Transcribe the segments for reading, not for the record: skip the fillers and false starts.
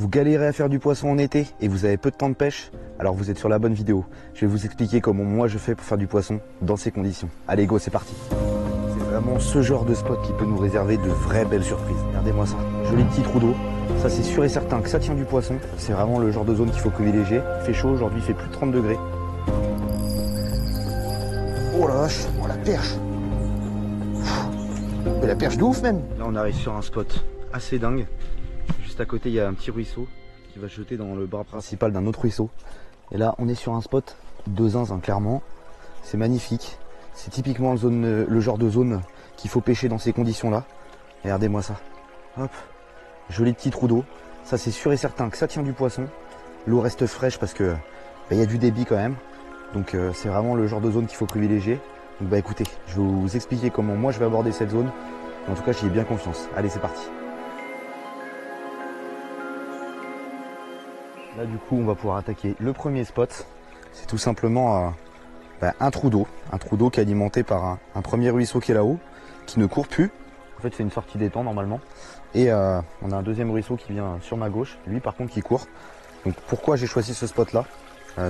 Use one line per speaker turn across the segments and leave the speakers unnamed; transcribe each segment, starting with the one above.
Vous galérez à faire du poisson en été et vous avez peu de temps de pêche? Alors vous êtes sur la bonne vidéo. Je vais vous expliquer comment moi je fais pour faire du poisson dans ces conditions. Allez go, c'est parti. C'est vraiment ce genre de spot qui peut nous réserver de vraies belles surprises. Regardez-moi ça, joli petit trou d'eau. Ça c'est sûr et certain que ça tient du poisson. C'est vraiment le genre de zone qu'il faut privilégier. Il fait chaud aujourd'hui, il fait plus de 30 degrés. Oh la vache, oh la perche. Mais la perche de ouf même. Là on arrive sur un spot assez dingue. Juste à côté il y a un petit ruisseau qui va se jeter dans le bras principal d'un autre ruisseau. Et là on est sur un spot de zinzin clairement. C'est magnifique. C'est typiquement le genre de zone qu'il faut pêcher dans ces conditions là. Regardez-moi ça. Hop. Joli petit trou d'eau. Ça c'est sûr et certain que ça tient du poisson. L'eau reste fraîche parce que il y a du débit quand même. Donc c'est vraiment le genre de zone qu'il faut privilégier. Donc bah écoutez, je vais vous expliquer comment moi je vais aborder cette zone. En tout cas j'y ai bien confiance. Allez c'est parti. Là du coup on va pouvoir attaquer le premier spot. C'est tout simplement un trou d'eau. Un trou d'eau qui est alimenté par un premier ruisseau qui est là-haut, qui ne court plus. En fait c'est une sortie d'étang normalement. Et on a un deuxième ruisseau qui vient sur ma gauche, lui par contre qui court. Donc pourquoi j'ai choisi ce spot là?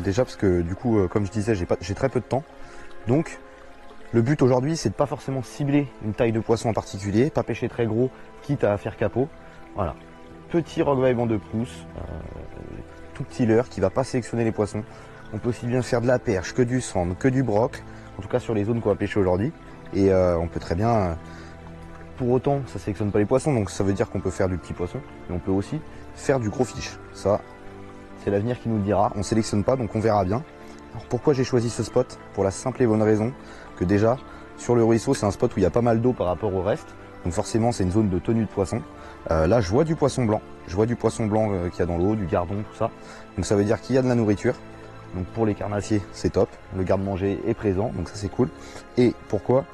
Déjà parce que du coup comme je disais j'ai très peu de temps. Donc le but aujourd'hui c'est de pas forcément cibler une taille de poisson en particulier, pas pêcher très gros quitte à faire capot. Voilà. Petit roquevaille banc de Prousse, tout petit leurre qui va pas sélectionner les poissons. On peut aussi bien faire de la perche que du sandre, que du broc, en tout cas sur les zones qu'on va pêcher aujourd'hui. Et on peut très bien, pour autant ça sélectionne pas les poissons, donc ça veut dire qu'on peut faire du petit poisson, mais on peut aussi faire du gros fiche. Ça, c'est l'avenir qui nous le dira, on sélectionne pas donc on verra bien. Alors pourquoi j'ai choisi ce spot? Pour la simple et bonne raison que déjà, sur le ruisseau c'est un spot où il y a pas mal d'eau par rapport au reste, donc forcément c'est une zone de tenue de poisson. Là je vois du poisson blanc, qu'il y a dans l'eau, du gardon, tout ça. Donc ça veut dire qu'il y a de la nourriture. Donc pour les carnassiers c'est top, le garde-manger est présent, donc ça c'est cool. Et pourquoi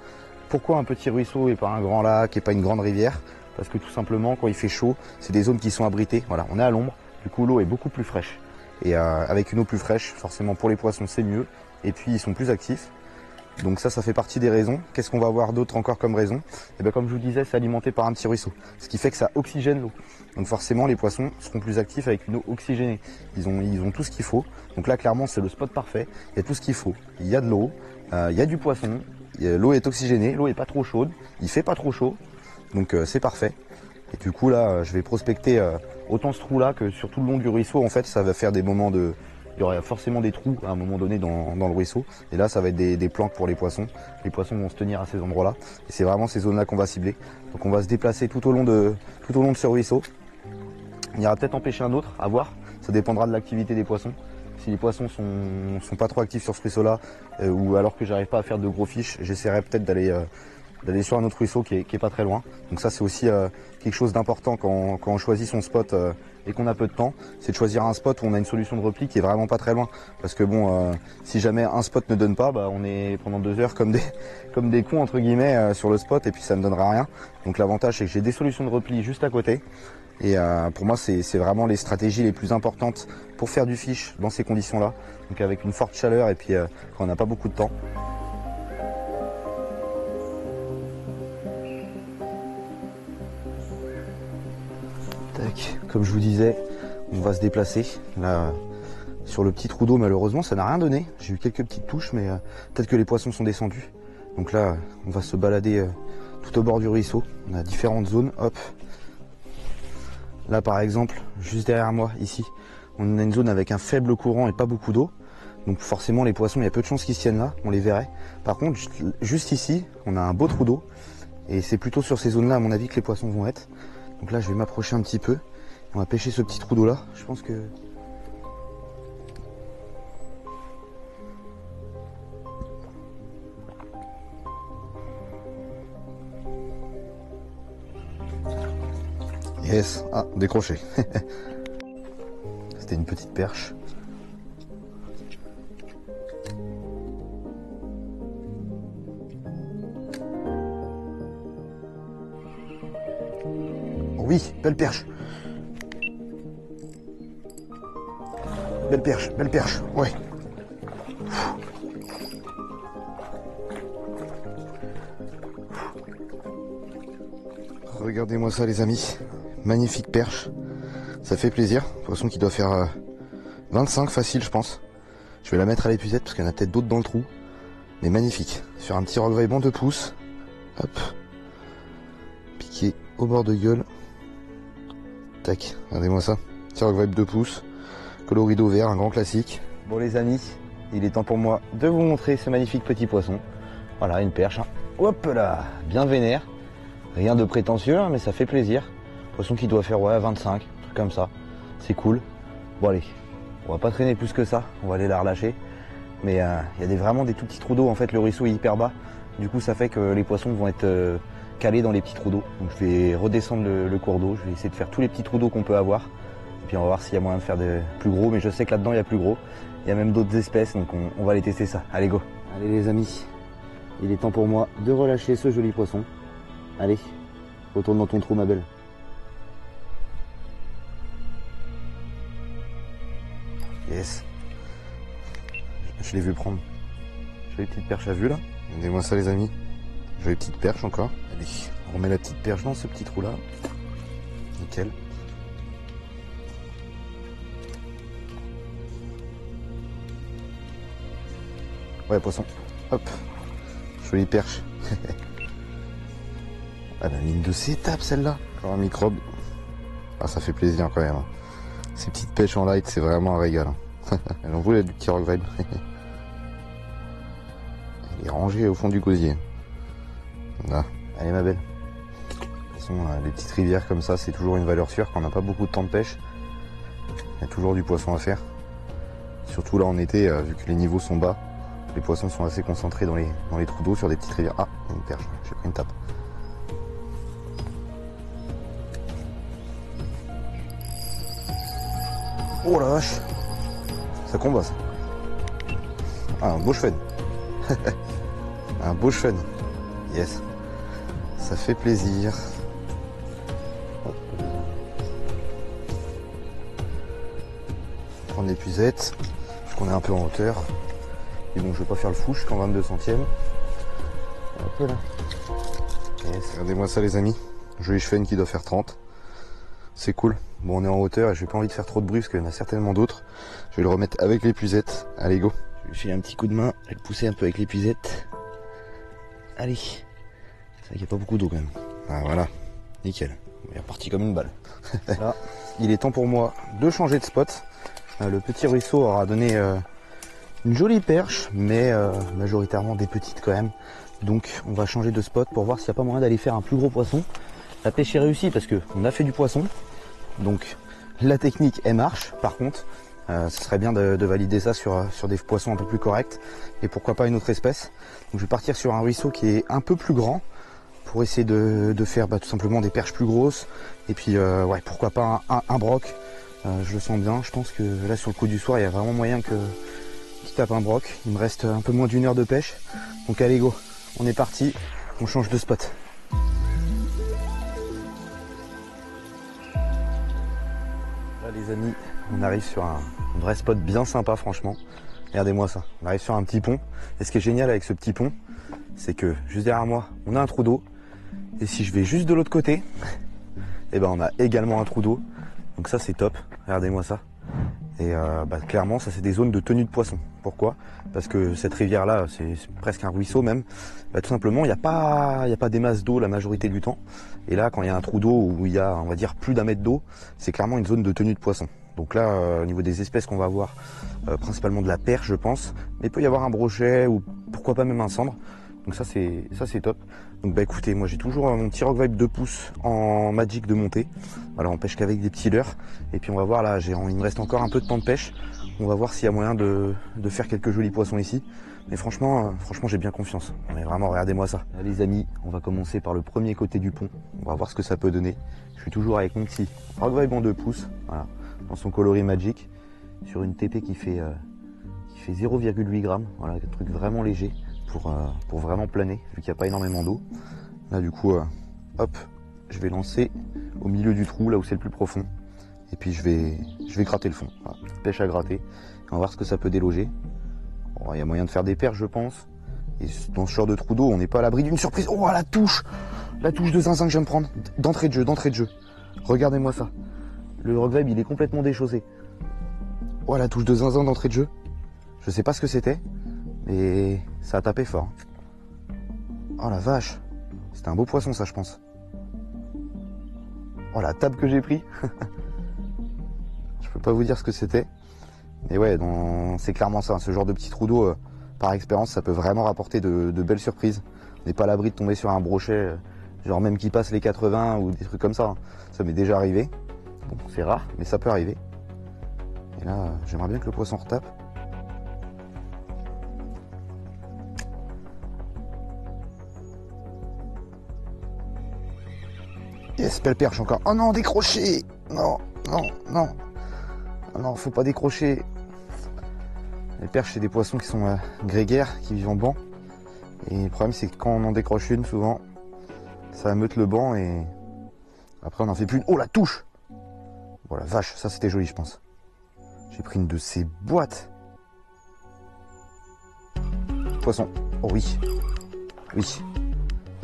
un petit ruisseau et pas un grand lac et pas une grande rivière? Parce que tout simplement quand il fait chaud, c'est des zones qui sont abritées, voilà, on est à l'ombre, du coup l'eau est beaucoup plus fraîche. Et avec une eau plus fraîche, forcément pour les poissons c'est mieux, et puis ils sont plus actifs. Donc ça fait partie des raisons. Qu'est-ce qu'on va avoir d'autre encore comme raison? Et bien comme je vous disais, c'est alimenté par un petit ruisseau, ce qui fait que ça oxygène l'eau. Donc forcément les poissons seront plus actifs avec une eau oxygénée. Ils ont tout ce qu'il faut. Donc là clairement c'est le spot parfait. Il y a tout ce qu'il faut. Il y a de l'eau, il y a du poisson, l'eau est oxygénée, l'eau est pas trop chaude, il fait pas trop chaud. Donc c'est parfait. Et du coup là je vais prospecter autant ce trou là que sur tout le long du ruisseau. En fait ça va faire des moments de... Il y aura forcément des trous à un moment donné dans le ruisseau. Et là, ça va être des planques pour les poissons. Les poissons vont se tenir à ces endroits-là. Et c'est vraiment ces zones-là qu'on va cibler. Donc on va se déplacer tout au long de ce ruisseau. Il y aura peut-être en pêcher un autre, à voir. Ça dépendra de l'activité des poissons. Si les poissons sont pas trop actifs sur ce ruisseau-là, ou alors que j'arrive pas à faire de gros fiches, j'essaierai peut-être d'aller sur un autre ruisseau qui est pas très loin. Donc ça c'est aussi quelque chose d'important quand on choisit son spot et qu'on a peu de temps, c'est de choisir un spot où on a une solution de repli qui est vraiment pas très loin. Parce que bon, si jamais un spot ne donne pas, on est pendant 2 heures comme des cons entre guillemets sur le spot et puis ça ne donnera rien. Donc l'avantage c'est que j'ai des solutions de repli juste à côté. Et pour moi c'est vraiment les stratégies les plus importantes pour faire du fiche dans ces conditions-là. Donc avec une forte chaleur et puis quand on n'a pas beaucoup de temps. Tac, comme je vous disais, on va se déplacer. Là, sur le petit trou d'eau, malheureusement, ça n'a rien donné. J'ai eu quelques petites touches, mais peut-être que les poissons sont descendus. Donc là, on va se balader tout au bord du ruisseau. On a différentes zones. Hop. Là, par exemple, juste derrière moi, ici, on a une zone avec un faible courant et pas beaucoup d'eau. Donc forcément, les poissons, il y a peu de chances qu'ils se tiennent là. On les verrait. Par contre, juste ici, on a un beau trou d'eau. Et c'est plutôt sur ces zones-là, à mon avis, que les poissons vont être. Donc là je vais m'approcher un petit peu. On va pêcher ce petit trou d'eau là. Je pense que... Yes. Ah, décroché. C'était une petite perche. Oui, belle perche. Belle perche, ouais. Regardez-moi ça les amis. Magnifique perche. Ça fait plaisir. Poisson qui doit faire 25 facile, je pense. Je vais la mettre à l'épuisette parce qu'il y en a peut-être d'autres dans le trou. Mais magnifique. Sur un petit roquevaille bon 2 pouces. Hop. Piqué au bord de gueule. Tac. Regardez-moi ça. Petit roquevaille 2 pouces. Colorido vert, un grand classique. Bon les amis, il est temps pour moi de vous montrer ce magnifique petit poisson. Voilà, une perche. Hop là, bien vénère. Rien de prétentieux, mais ça fait plaisir. Poisson qui doit faire 25, un truc comme ça. C'est cool. Bon allez, on va pas traîner plus que ça. On va aller la relâcher. Mais il y a vraiment des tout petits trous d'eau. En fait, le ruisseau est hyper bas. Du coup, ça fait que les poissons vont être calés dans les petits trous d'eau. Donc je vais redescendre le cours d'eau. Je vais essayer de faire tous les petits trous d'eau qu'on peut avoir. Et puis on va voir s'il y a moyen de faire des plus gros. Mais je sais que là-dedans, il y a plus gros. Il y a même d'autres espèces. Donc on va aller tester ça. Allez, go. Allez les amis, il est temps pour moi de relâcher ce joli poisson. Allez, retourne dans ton trou ma belle. Yes. Je l'ai vu prendre. J'ai les petites perches à vue là. Regardez-moi ça les amis. J'ai les petites perches encore. Allez, on remet la petite perche dans ce petit trou là. Nickel. Ouais poisson. Hop. Jolie perche. Ah la ligne de s'étape celle-là. Encore un microbe. Ah ça fait plaisir quand même. Ces petites pêches en light c'est vraiment un régal. Elle en voulait du petit roquevaille. Il est rangé au fond du gosier. Là. Allez ma belle. De toute façon les petites rivières comme ça c'est toujours une valeur sûre quand on n'a pas beaucoup de temps de pêche. Il y a toujours du poisson à faire. Surtout là en été vu que les niveaux sont bas. Les poissons sont assez concentrés dans les trous d'eau sur des petites rivières. Ah, il y a une perche, j'ai pris une tape. Oh la vache, ça combat ça. Ah, un beau cheven. Un beau cheven. Yes. Ça fait plaisir. Hop. Prendre l'épuisette, parce qu'on est un peu en hauteur. Et bon, je vais pas faire le fou, je suis qu'en 22 centièmes. Hop là. Yes. Regardez-moi ça les amis. Joli cheven qui doit faire 30. C'est cool. Bon, on est en hauteur et j'ai pas envie de faire trop de bruit parce qu'il y en a certainement d'autres. Je vais le remettre avec l'épuisette. Allez, go. Je vais lui filer un petit coup de main. Je vais le pousser un peu avec l'épuisette. Allez. C'est vrai qu'il n'y a pas beaucoup d'eau quand même. Ah, voilà. Nickel. Il est reparti comme une balle. Là, il est temps pour moi de changer de spot. Le petit ruisseau aura donné une jolie perche, mais majoritairement des petites quand même. Donc, on va changer de spot pour voir s'il n'y a pas moyen d'aller faire un plus gros poisson. La pêche est réussie parce qu'on a fait du poisson. Donc la technique elle marche. Par contre ce serait bien de valider ça sur des poissons un peu plus corrects. Et pourquoi pas une autre espèce. Donc je vais partir sur un ruisseau qui est un peu plus grand. Pour essayer de faire tout simplement des perches plus grosses. Et puis ouais pourquoi pas un broc. Je le sens bien. Je pense que là sur le coup du soir il y a vraiment moyen qu'il tape un broc. Il me reste un peu moins d'1 heure de pêche. Donc allez go, on est parti. On change de spot. Les amis, on arrive sur un vrai spot bien sympa franchement. Regardez-moi ça, on arrive sur un petit pont. Et ce qui est génial avec ce petit pont, c'est que juste derrière moi, on a un trou d'eau. Et si je vais juste de l'autre côté, et ben on a également un trou d'eau. Donc ça c'est top, regardez-moi ça. Et clairement ça c'est des zones de tenue de poisson. Pourquoi? Parce que cette rivière là, c'est presque un ruisseau même. Tout simplement il n'y a pas des masses d'eau la majorité du temps. Et là quand il y a un trou d'eau où il y a on va dire plus d'1 mètre d'eau, c'est clairement une zone de tenue de poisson. Donc là au niveau des espèces qu'on va avoir, principalement de la perche je pense. Mais il peut y avoir un brochet ou pourquoi pas même un cendre. Donc ça c'est top. Donc bah écoutez, moi j'ai toujours mon petit roquevaille 2 pouces en Magic de montée. Voilà, on pêche qu'avec des petits leurres. Et puis on va voir là, il me reste encore un peu de temps de pêche. On va voir s'il y a moyen de faire quelques jolis poissons ici. Mais franchement j'ai bien confiance. Mais vraiment, regardez-moi ça. Là, les amis, on va commencer par le premier côté du pont. On va voir ce que ça peut donner. Je suis toujours avec mon petit roquevaille bon 2 pouces. Voilà, dans son coloris Magic. Sur une TP qui fait 0,8 grammes. Voilà, un truc vraiment léger. Pour vraiment planer, vu qu'il n'y a pas énormément d'eau. Là du coup, hop, je vais lancer au milieu du trou, là où c'est le plus profond. Et puis je vais gratter le fond. Voilà, pêche à gratter. On va voir ce que ça peut déloger. Bon, il y a moyen de faire des perches je pense. Et dans ce genre de trou d'eau, on n'est pas à l'abri d'une surprise. Oh la touche de zinzin que je viens de prendre. D'entrée de jeu. Regardez-moi ça. Le Rock Vibe il est complètement déchaussé. Oh la touche de zinzin d'entrée de jeu. Je sais pas ce que c'était, mais ça a tapé fort. Oh la vache. C'était un beau poisson ça je pense. Oh la table que j'ai pris. Je peux pas vous dire ce que c'était. Mais ouais, c'est clairement ça. Ce genre de petit trou d'eau, par expérience, ça peut vraiment rapporter de belles surprises. On n'est pas à l'abri de tomber sur un brochet, genre même qui passe les 80 ou des trucs comme ça. Ça m'est déjà arrivé. Bon, c'est rare, mais ça peut arriver. Et là, j'aimerais bien que le poisson retape. Yes, belle perche encore. Oh non, décroché. Non, non, non. Oh non, faut pas décrocher. Les perches, c'est des poissons qui sont grégaires, qui vivent en banc. Et le problème, c'est que quand on en décroche une, souvent, ça meute le banc et après, on en fait plus une. Oh, la touche! Oh la vache, ça c'était joli, je pense. J'ai pris une de ces boîtes. Poisson. Oh oui. Oui.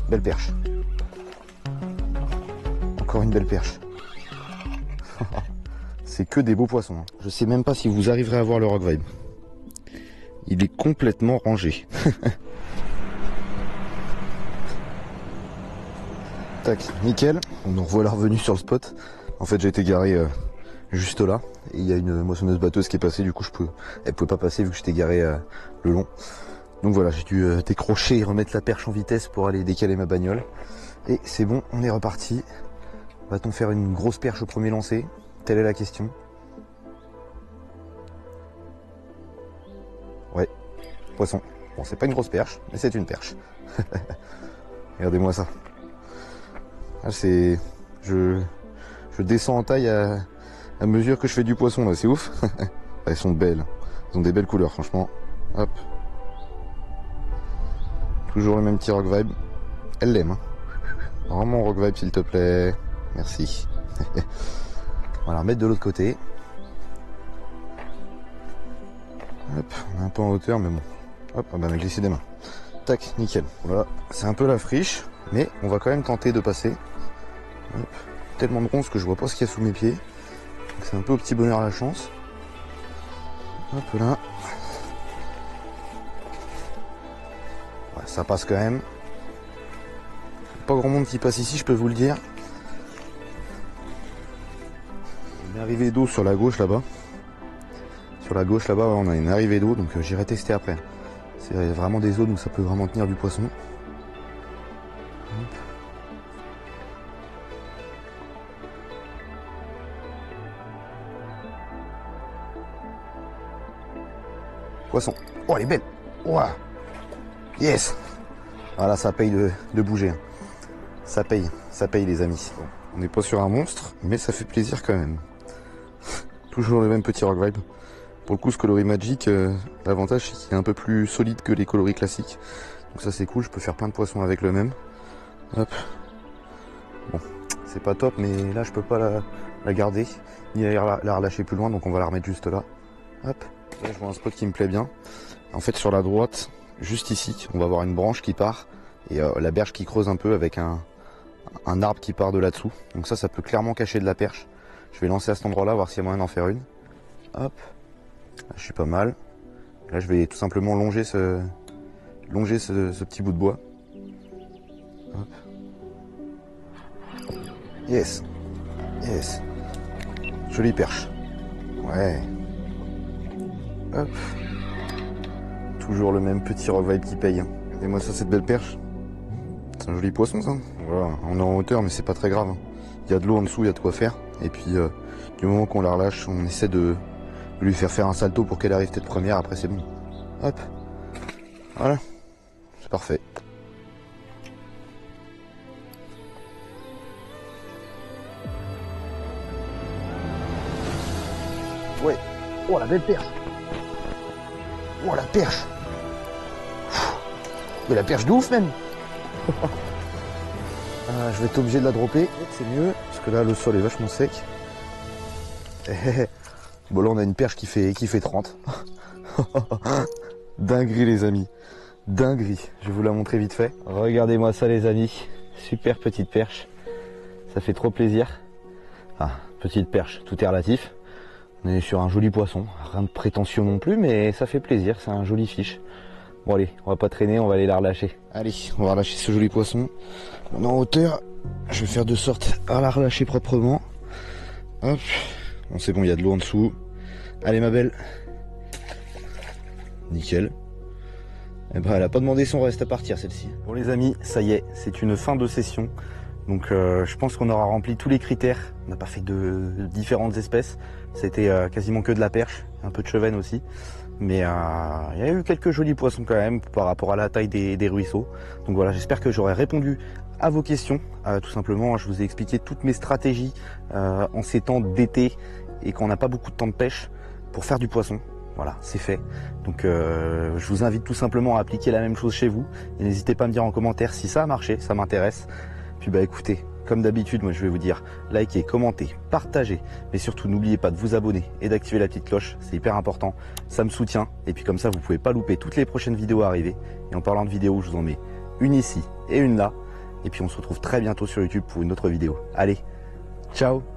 Belle perche. Encore une belle perche. C'est que des beaux poissons. Hein. Je sais même pas si vous arriverez à voir le Rock Vibe. Il est complètement rangé. Tac, nickel. On revoilà revenu sur le spot. En fait, j'ai été garé juste là. Et il y a une moissonneuse batteuse qui est passée. Du coup, elle pouvait pas passer vu que j'étais garé le long. Donc voilà, j'ai dû décrocher et remettre la perche en vitesse pour aller décaler ma bagnole. Et c'est bon, on est reparti. Va-t-on faire une grosse perche au premier lancer? Telle est la question. Ouais, poisson. Bon, c'est pas une grosse perche, mais c'est une perche. Regardez-moi ça. Ah, je descends en taille à mesure que je fais du poisson, là, c'est ouf. Elles sont belles. Elles ont des belles couleurs, franchement. Hop. Toujours le même petit Rock Vibe. Elle l'aime. Hein. Vraiment Rock Vibe, s'il te plaît. Merci. On va la remettre de l'autre côté. Hop, on est un peu en hauteur, mais bon. Hop, on va glisser des mains. Tac, nickel. Voilà, c'est un peu la friche, mais on va quand même tenter de passer. Hop. Tellement de ronces que je vois pas ce qu'il y a sous mes pieds. C'est un peu au petit bonheur à la chance. Hop là. Ouais, ça passe quand même. Pas grand monde qui passe ici, je peux vous le dire. Une arrivée d'eau sur la gauche là-bas. Sur la gauche là-bas, on a une arrivée d'eau, donc j'irai tester après. C'est vraiment des zones où ça peut vraiment tenir du poisson. Hop. Poisson. Oh, elle est belle. Wow. Yes. Voilà, ça paye de bouger. Hein. Ça paye les amis. Bon, on n'est pas sur un monstre, mais ça fait plaisir quand même. Toujours le même petit Rock Vibe. Pour le coup, ce coloris Magic, l'avantage c'est qu'il est un peu plus solide que les coloris classiques. Donc ça c'est cool, je peux faire plein de poissons avec le même. Hop. Bon, c'est pas top, mais là je peux pas la garder, ni la relâcher plus loin, donc on va la remettre juste là. Hop. Là je vois un spot qui me plaît bien. En fait sur la droite, juste ici, on va avoir une branche qui part et la berge qui creuse un peu avec un arbre qui part de là-dessous. Donc ça peut clairement cacher de la perche. Je vais lancer à cet endroit-là, voir s'il y a moyen d'en faire une. Hop. Là, je suis pas mal. Là, je vais tout simplement longer ce petit bout de bois. Hop. Yes. Yes. Jolie perche. Ouais. Hop. Toujours le même petit Rock Vibe qui paye. Et moi, ça, cette belle perche. C'est un joli poisson, ça. Voilà. On est en hauteur, mais c'est pas très grave. Il y a de l'eau en dessous, il y a de quoi faire. Et puis, du moment qu'on la relâche, on essaie de lui faire un salto pour qu'elle arrive tête première, après c'est bon. Hop. Voilà. C'est parfait. Ouais. Oh la belle perche. Oh la perche. Mais la perche de ouf même. Je vais être obligé de la dropper, c'est mieux, parce que là le sol est vachement sec. Bon là on a une perche qui fait 30. Dinguerie les amis. Dinguerie. Je vais vous la montrer vite fait. Regardez-moi ça les amis. Super petite perche. Ça fait trop plaisir. Ah, petite perche, tout est relatif. On est sur un joli poisson, rien de prétentieux non plus, mais ça fait plaisir, c'est un joli fiche. Bon allez, on va pas traîner, on va aller la relâcher. Allez, on va relâcher ce joli poisson. On est en hauteur, je vais faire de sorte à la relâcher proprement. Hop, bon c'est bon, il y a de l'eau en dessous. Allez ma belle. Nickel. Eh ben, elle a pas demandé son reste à partir celle-ci. Bon les amis, ça y est, c'est une fin de session. Donc je pense qu'on aura rempli tous les critères. On n'a pas fait de différentes espèces. C'était quasiment que de la perche, un peu de chevenne aussi. Mais il y a eu quelques jolis poissons quand même par rapport à la taille des ruisseaux. Donc voilà, j'espère que j'aurai répondu à vos questions. Tout simplement, je vous ai expliqué toutes mes stratégies en ces temps d'été et quand on n'a pas beaucoup de temps de pêche pour faire du poisson. Voilà, c'est fait. Donc je vous invite tout simplement à appliquer la même chose chez vous. Et n'hésitez pas à me dire en commentaire si ça a marché, ça m'intéresse. Puis bah écoutez, comme d'habitude, moi je vais vous dire, likez, commentez, partagez, mais surtout n'oubliez pas de vous abonner et d'activer la petite cloche, c'est hyper important, ça me soutient, et puis comme ça vous pouvez pas louper toutes les prochaines vidéos à arriver. Et en parlant de vidéos, je vous en mets une ici et une là, et puis on se retrouve très bientôt sur YouTube pour une autre vidéo. Allez, ciao!